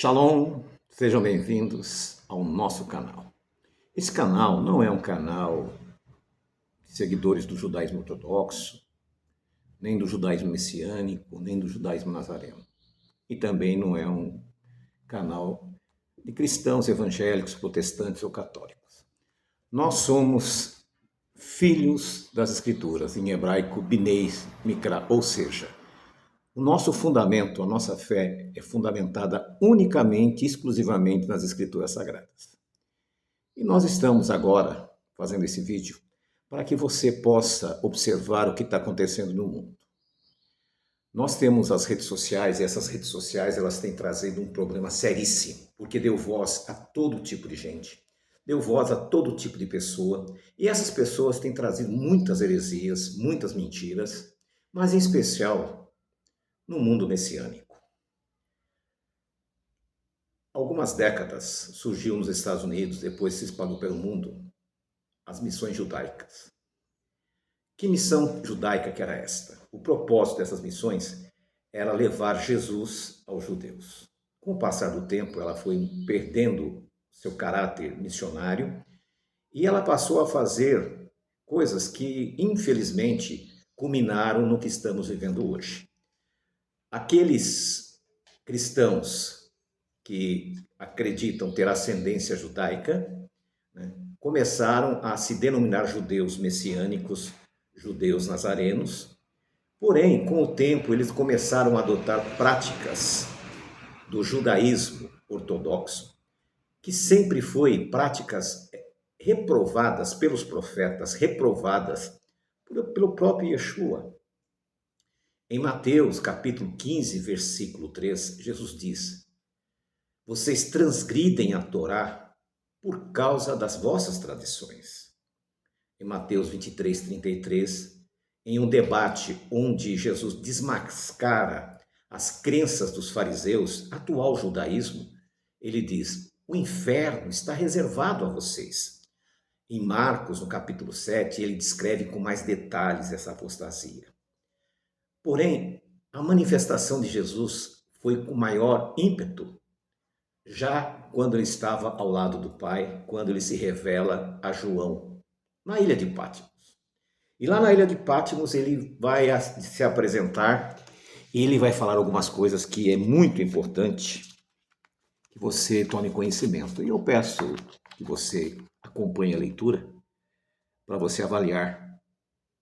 Shalom, sejam bem-vindos ao nosso canal. Esse canal não é um canal de seguidores do judaísmo ortodoxo, nem do judaísmo messiânico, nem do judaísmo nazareno. E também não é um canal de cristãos evangélicos, protestantes ou católicos. Nós somos filhos das Escrituras, em hebraico, Binei Mikra, ou seja, o nosso fundamento, a nossa fé é fundamentada unicamente, exclusivamente nas Escrituras Sagradas. E nós estamos agora fazendo esse vídeo para que você possa observar o que está acontecendo no mundo. Nós temos as redes sociais e essas redes sociais elas têm trazido um problema seríssimo, porque deu voz a todo tipo de gente, deu voz a todo tipo de pessoa, e essas pessoas têm trazido muitas heresias, muitas mentiras, mas em especial no mundo messiânico. Algumas décadas surgiu nos Estados Unidos, depois se espalhou pelo mundo, as missões judaicas. Que missão judaica que era esta? O propósito dessas missões era levar Jesus aos judeus. Com o passar do tempo, ela foi perdendo seu caráter missionário e ela passou a fazer coisas que, infelizmente, culminaram no que estamos vivendo hoje. Aqueles cristãos que acreditam ter ascendência judaica, começaram a se denominar judeus messiânicos, judeus nazarenos, porém, com o tempo, eles começaram a adotar práticas do judaísmo ortodoxo, que sempre foi práticas reprovadas pelos profetas, reprovadas pelo próprio Yeshua. Em Mateus, capítulo 15, versículo 3, Jesus diz: vocês transgridem a Torá por causa das vossas tradições. Em Mateus 23, 33, em um debate onde Jesus desmascara as crenças dos fariseus, atual judaísmo, ele diz: o inferno está reservado a vocês. Em Marcos, no capítulo 7, ele descreve com mais detalhes essa apostasia. Porém, a manifestação de Jesus foi com maior ímpeto, já quando ele estava ao lado do Pai, quando ele se revela a João, na ilha de Patmos. E lá na ilha de Patmos ele vai se apresentar e ele vai falar algumas coisas que é muito importante que você tome conhecimento. E eu peço que você acompanhe a leitura para você avaliar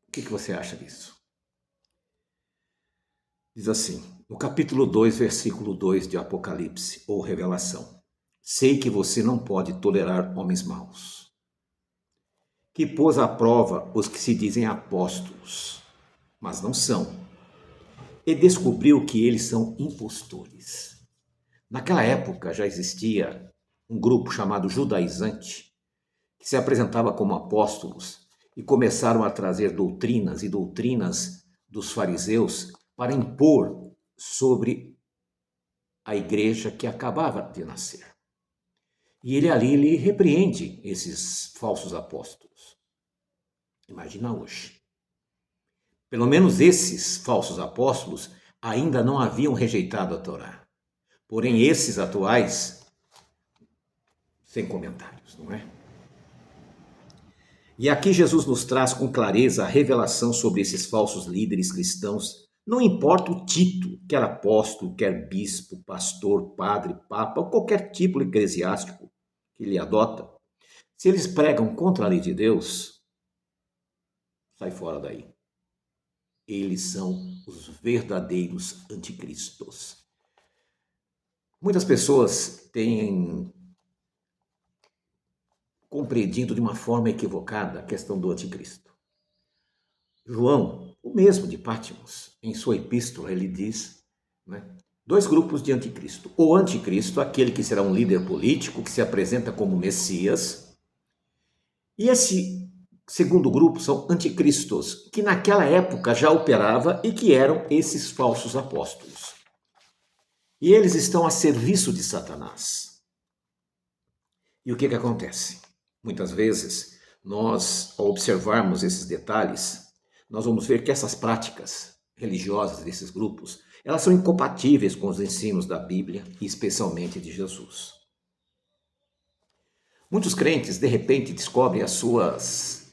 o que você acha disso. Diz assim, no capítulo 2, versículo 2 de Apocalipse, ou Revelação: sei que você não pode tolerar homens maus, que pôs à prova os que se dizem apóstolos, mas não são, e descobriu que eles são impostores. Naquela época já existia um grupo chamado judaizante, que se apresentava como apóstolos e começaram a trazer doutrinas e doutrinas dos fariseus para impor sobre a igreja que acabava de nascer. E ele repreende esses falsos apóstolos. Imagina hoje. Pelo menos esses falsos apóstolos ainda não haviam rejeitado a Torá. Porém, esses atuais, sem comentários, não é? E aqui Jesus nos traz com clareza a revelação sobre esses falsos líderes cristãos. Não importa o título, quer apóstolo, quer bispo, pastor, padre, papa, ou qualquer título eclesiástico que ele adota, se eles pregam contra a lei de Deus, sai fora daí. Eles são os verdadeiros anticristos. Muitas pessoas têm compreendido de uma forma equivocada a questão do anticristo. João, o mesmo de Patmos, em sua epístola, ele diz, dois grupos de anticristo. O anticristo, aquele que será um líder político, que se apresenta como Messias. E esse segundo grupo são anticristos, que naquela época já operava e que eram esses falsos apóstolos. E eles estão a serviço de Satanás. E o que acontece? Muitas vezes, nós, ao observarmos esses detalhes, nós vamos ver que essas práticas religiosas desses grupos, elas são incompatíveis com os ensinos da Bíblia e especialmente de Jesus. Muitos crentes, de repente, descobrem as suas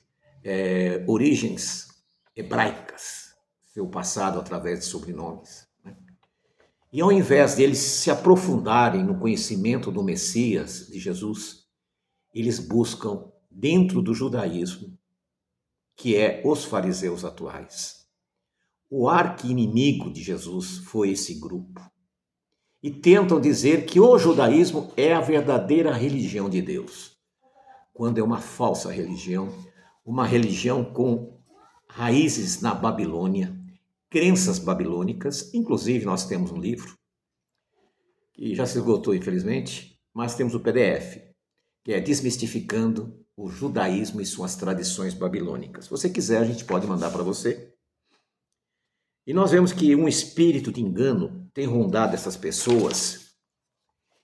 origens hebraicas, seu passado através de sobrenomes. E ao invés de eles se aprofundarem no conhecimento do Messias, de Jesus, eles buscam dentro do judaísmo, que é os fariseus atuais. O arqui-inimigo de Jesus foi esse grupo. E tentam dizer que o judaísmo é a verdadeira religião de Deus, quando é uma falsa religião, uma religião com raízes na Babilônia, crenças babilônicas. Inclusive nós temos um livro, que já se esgotou infelizmente, mas temos o PDF, que é Desmistificando o Judaísmo e Suas Tradições Babilônicas. Se você quiser, a gente pode mandar para você. E nós vemos que um espírito de engano tem rondado essas pessoas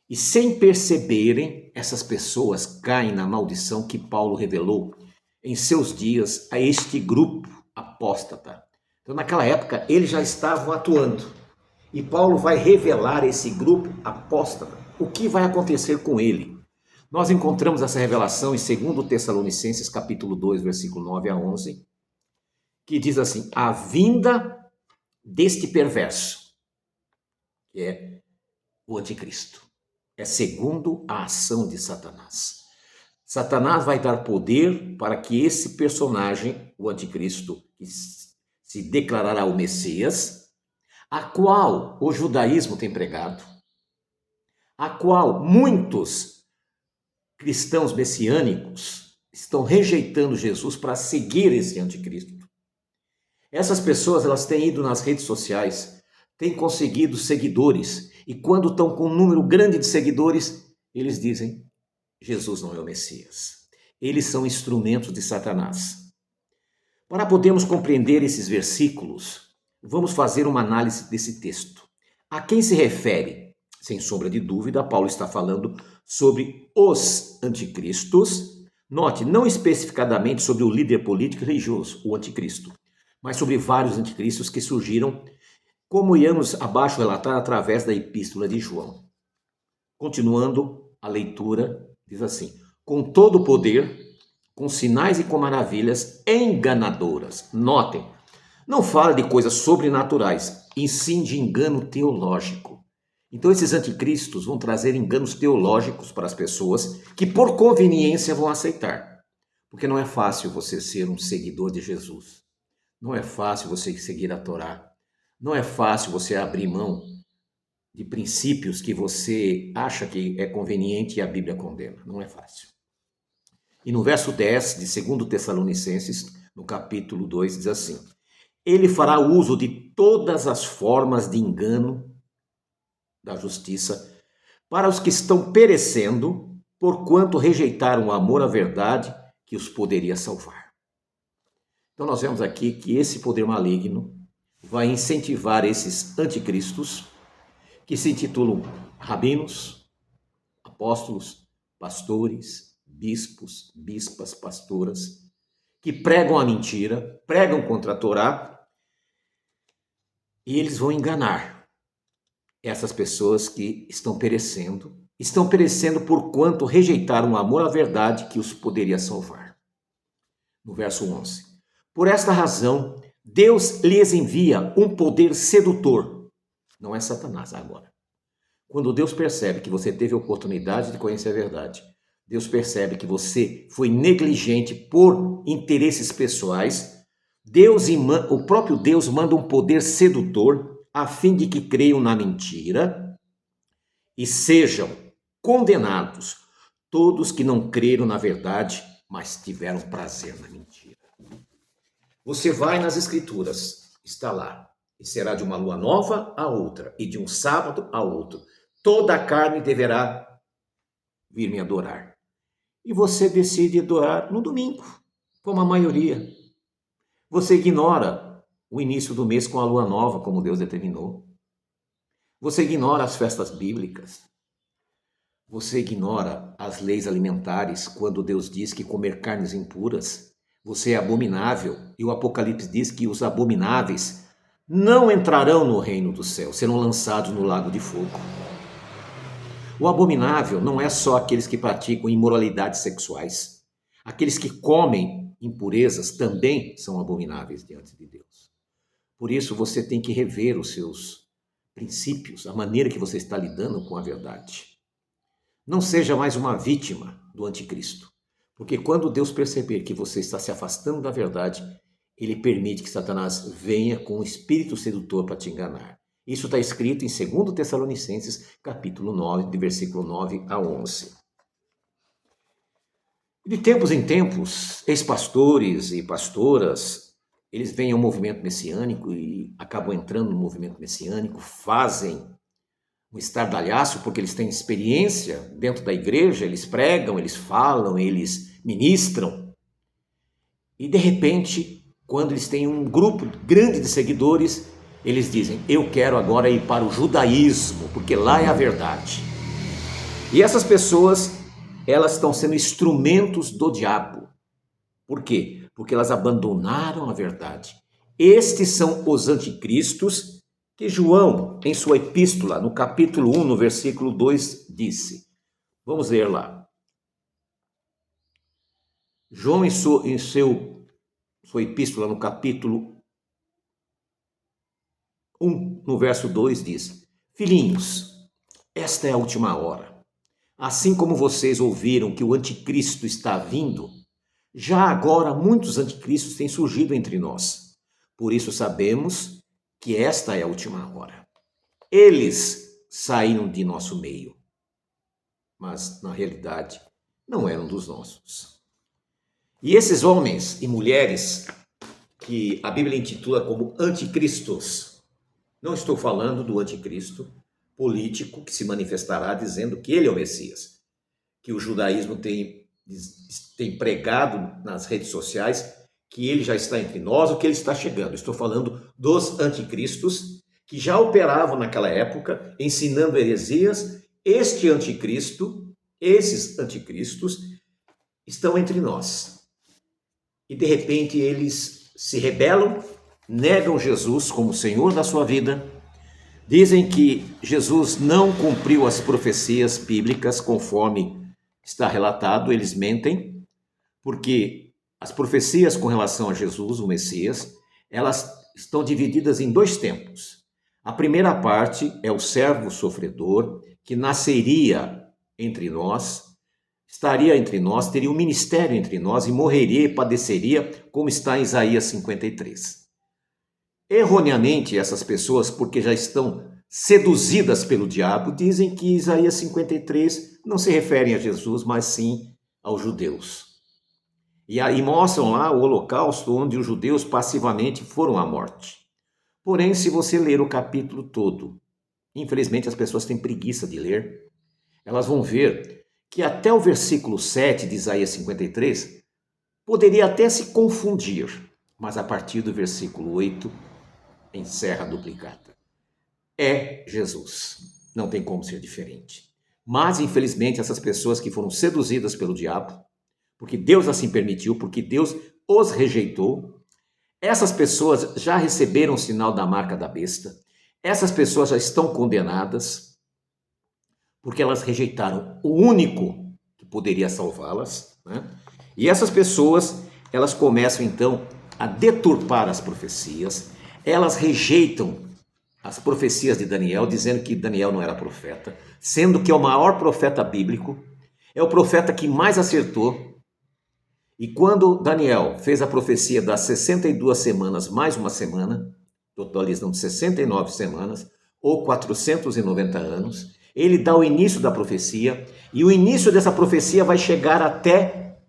e, sem perceberem, essas pessoas caem na maldição que Paulo revelou em seus dias a este grupo apóstata. Então, naquela época, eles já estavam atuando e Paulo vai revelar esse grupo apóstata, o que vai acontecer com ele. Nós encontramos essa revelação em 2 Tessalonicenses, capítulo 2, versículo 9 a 11, que diz assim: a vinda deste perverso, que é o anticristo, é segundo a ação de Satanás. Satanás vai dar poder para que esse personagem, o anticristo, que se declarará o Messias, a qual o judaísmo tem pregado, a qual muitos cristãos messiânicos estão rejeitando Jesus para seguir esse anticristo. Essas pessoas, elas têm ido nas redes sociais, têm conseguido seguidores, e quando estão com um número grande de seguidores, eles dizem: Jesus não é o Messias. Eles são instrumentos de Satanás. Para podermos compreender esses versículos, vamos fazer uma análise desse texto. A quem se refere? Sem sombra de dúvida, Paulo está falando sobre os anticristos. Note, não especificadamente sobre o líder político e religioso, o anticristo, mas sobre vários anticristos que surgiram, como iremos abaixo relatar através da epístola de João. Continuando a leitura, diz assim: com todo o poder, com sinais e com maravilhas enganadoras. Notem, não fala de coisas sobrenaturais, e sim de engano teológico. Então esses anticristos vão trazer enganos teológicos para as pessoas que por conveniência vão aceitar. Porque não é fácil você ser um seguidor de Jesus. Não é fácil você seguir a Torá. Não é fácil você abrir mão de princípios que você acha que é conveniente e a Bíblia condena. Não é fácil. E no verso 10 de 2 Tessalonicenses, no capítulo 2, diz assim: ele fará uso de todas as formas de engano da justiça para os que estão perecendo, porquanto rejeitaram o amor à verdade que os poderia salvar. Então nós vemos aqui que esse poder maligno vai incentivar esses anticristos, que se intitulam rabinos, apóstolos, pastores, bispos, bispas, pastoras, que pregam a mentira, pregam contra a Torá, e eles vão enganar essas pessoas que estão perecendo porquanto rejeitaram o amor à verdade que os poderia salvar. No verso 11: por esta razão, Deus lhes envia um poder sedutor. Não é Satanás agora. Quando Deus percebe que você teve a oportunidade de conhecer a verdade, Deus percebe que você foi negligente por interesses pessoais, o próprio Deus manda um poder sedutor a fim de que creiam na mentira e sejam condenados todos que não creram na verdade, mas tiveram prazer na mentira. Você vai nas Escrituras, está lá, e será de uma lua nova a outra, e de um sábado a outro. Toda a carne deverá vir me adorar. E você decide adorar no domingo, como a maioria. Você ignora o início do mês com a lua nova, como Deus determinou. Você ignora as festas bíblicas. Você ignora as leis alimentares, quando Deus diz que comer carnes impuras você é abominável, e o Apocalipse diz que os abomináveis não entrarão no reino do céu, serão lançados no lago de fogo. O abominável não é só aqueles que praticam imoralidades sexuais. Aqueles que comem impurezas também são abomináveis diante de Deus. Por isso você tem que rever os seus princípios, a maneira que você está lidando com a verdade. Não seja mais uma vítima do anticristo, porque quando Deus perceber que você está se afastando da verdade, ele permite que Satanás venha com um espírito sedutor para te enganar. Isso está escrito em 2 Tessalonicenses, capítulo 9, de versículo 9 a 11. De tempos em tempos, ex-pastores e pastoras, eles vêm ao movimento messiânico e acabam entrando no movimento messiânico, fazem um estardalhaço porque eles têm experiência dentro da igreja, eles pregam, eles falam, eles ministram. E de repente, quando eles têm um grupo grande de seguidores, eles dizem, eu quero agora ir para o judaísmo, porque lá é a verdade. E essas pessoas, elas estão sendo instrumentos do diabo. Por quê? Porque elas abandonaram a verdade. Estes são os anticristos que João, em sua epístola, no capítulo 1, no versículo 2, disse. Vamos ler lá. João, em sua epístola, no capítulo 1, no verso 2, diz, filhinhos, esta é a última hora. Assim como vocês ouviram que o anticristo está vindo, já agora muitos anticristos têm surgido entre nós. Por isso sabemos que esta é a última hora. Eles saíram de nosso meio, mas na realidade não eram dos nossos. E esses homens e mulheres que a Bíblia intitula como anticristos, não estou falando do anticristo político que se manifestará dizendo que ele é o Messias, que o judaísmo tem pregado nas redes sociais, que ele já está entre nós, ou que ele está chegando. Estou falando dos anticristos que já operavam naquela época, ensinando heresias. Este anticristo, esses anticristos, estão entre nós. E de repente eles se rebelam, negam Jesus como Senhor da sua vida, dizem que Jesus não cumpriu as profecias bíblicas conforme está relatado, eles mentem, porque as profecias com relação a Jesus, o Messias, elas estão divididas em dois tempos. A primeira parte é o servo sofredor, que nasceria entre nós, estaria entre nós, teria um ministério entre nós e morreria e padeceria, como está em Isaías 53. Erroneamente, essas pessoas, porque já estão seduzidas pelo diabo, dizem que Isaías 53 não se refere a Jesus, mas sim aos judeus. E aí mostram lá o holocausto onde os judeus passivamente foram à morte. Porém, se você ler o capítulo todo, infelizmente as pessoas têm preguiça de ler, elas vão ver que até o versículo 7 de Isaías 53 poderia até se confundir, mas a partir do versículo 8 encerra a duplicata. É Jesus, não tem como ser diferente. Mas, infelizmente, essas pessoas que foram seduzidas pelo diabo, porque Deus assim permitiu, porque Deus os rejeitou, essas pessoas já receberam o sinal da marca da besta, essas pessoas já estão condenadas, porque elas rejeitaram o único que poderia salvá-las, né? E essas pessoas, elas começam então a deturpar as profecias, elas rejeitam as profecias de Daniel, dizendo que Daniel não era profeta, sendo que é o maior profeta bíblico, é o profeta que mais acertou. E quando Daniel fez a profecia das 62 semanas mais uma semana, totalizando 69 semanas, ou 490 anos, ele dá o início da profecia, e o início dessa profecia vai chegar até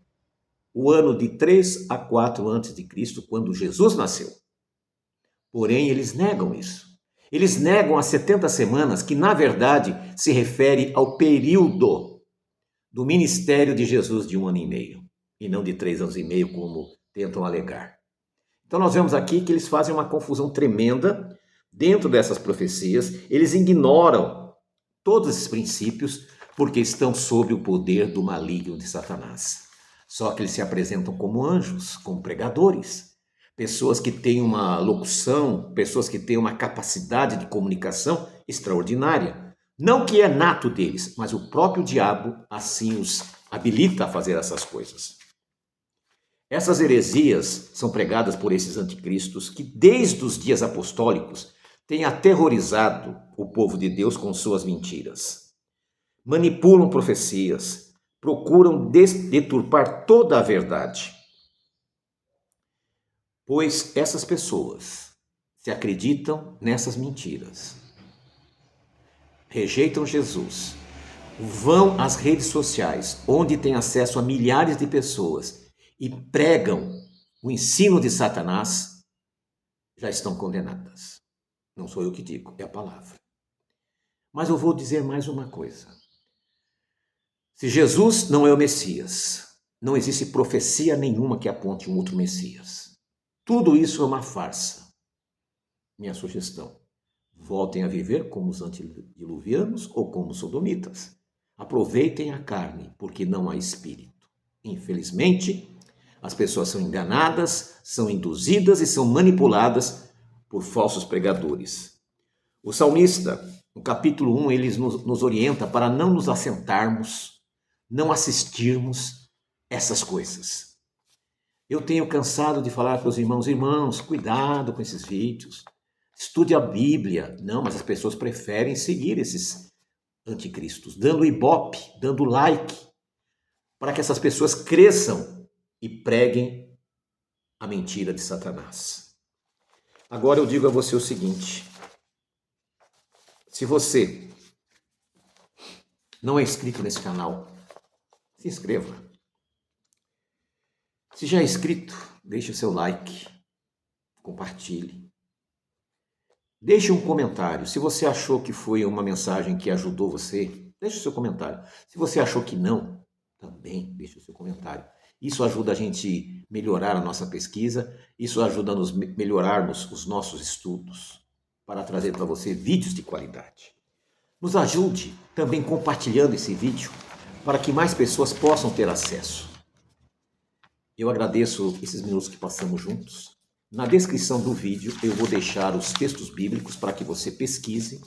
o ano de 3 a 4 a.C., quando Jesus nasceu. Porém, eles negam isso. Eles negam as 70 semanas, que na verdade se refere ao período do ministério de Jesus de 1 ano e meio, e não de 3 anos e meio, como tentam alegar. Então nós vemos aqui que eles fazem uma confusão tremenda dentro dessas profecias, eles ignoram todos esses princípios, porque estão sob o poder do maligno de Satanás. Só que eles se apresentam como anjos, como pregadores, pessoas que têm uma locução, pessoas que têm uma capacidade de comunicação extraordinária. Não que é nato deles, mas o próprio diabo assim os habilita a fazer essas coisas. Essas heresias são pregadas por esses anticristos que, desde os dias apostólicos, têm aterrorizado o povo de Deus com suas mentiras. Manipulam profecias, procuram deturpar toda a verdade. Pois essas pessoas se acreditam nessas mentiras, rejeitam Jesus, vão às redes sociais, onde têm acesso a milhares de pessoas, e pregam o ensino de Satanás, já estão condenadas. Não sou eu que digo, é a palavra. Mas eu vou dizer mais uma coisa. Se Jesus não é o Messias, não existe profecia nenhuma que aponte um outro Messias. Tudo isso é uma farsa. Minha sugestão: voltem a viver como os antediluvianos ou como os sodomitas. Aproveitem a carne, porque não há espírito. Infelizmente, as pessoas são enganadas, são induzidas e são manipuladas por falsos pregadores. O salmista, no capítulo 1, ele nos orienta para não nos assentarmos, não assistirmos essas coisas. Eu tenho cansado de falar para os irmãos, cuidado com esses vídeos, estude a Bíblia. Não, mas as pessoas preferem seguir esses anticristos, dando ibope, dando like, para que essas pessoas cresçam e preguem a mentira de Satanás. Agora eu digo a você o seguinte: se você não é inscrito nesse canal, se inscreva. Se já é inscrito, deixe o seu like, compartilhe. Deixe um comentário. Se você achou que foi uma mensagem que ajudou você, deixe o seu comentário. Se você achou que não, também deixe o seu comentário. Isso ajuda a gente melhorar a nossa pesquisa, isso ajuda a nos melhorarmos os nossos estudos, para trazer para você vídeos de qualidade. Nos ajude também compartilhando esse vídeo, para que mais pessoas possam ter acesso. Eu agradeço esses minutos que passamos juntos. Na descrição do vídeo eu vou deixar os textos bíblicos para que você pesquise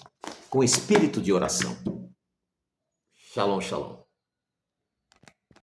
com espírito de oração. Shalom, shalom.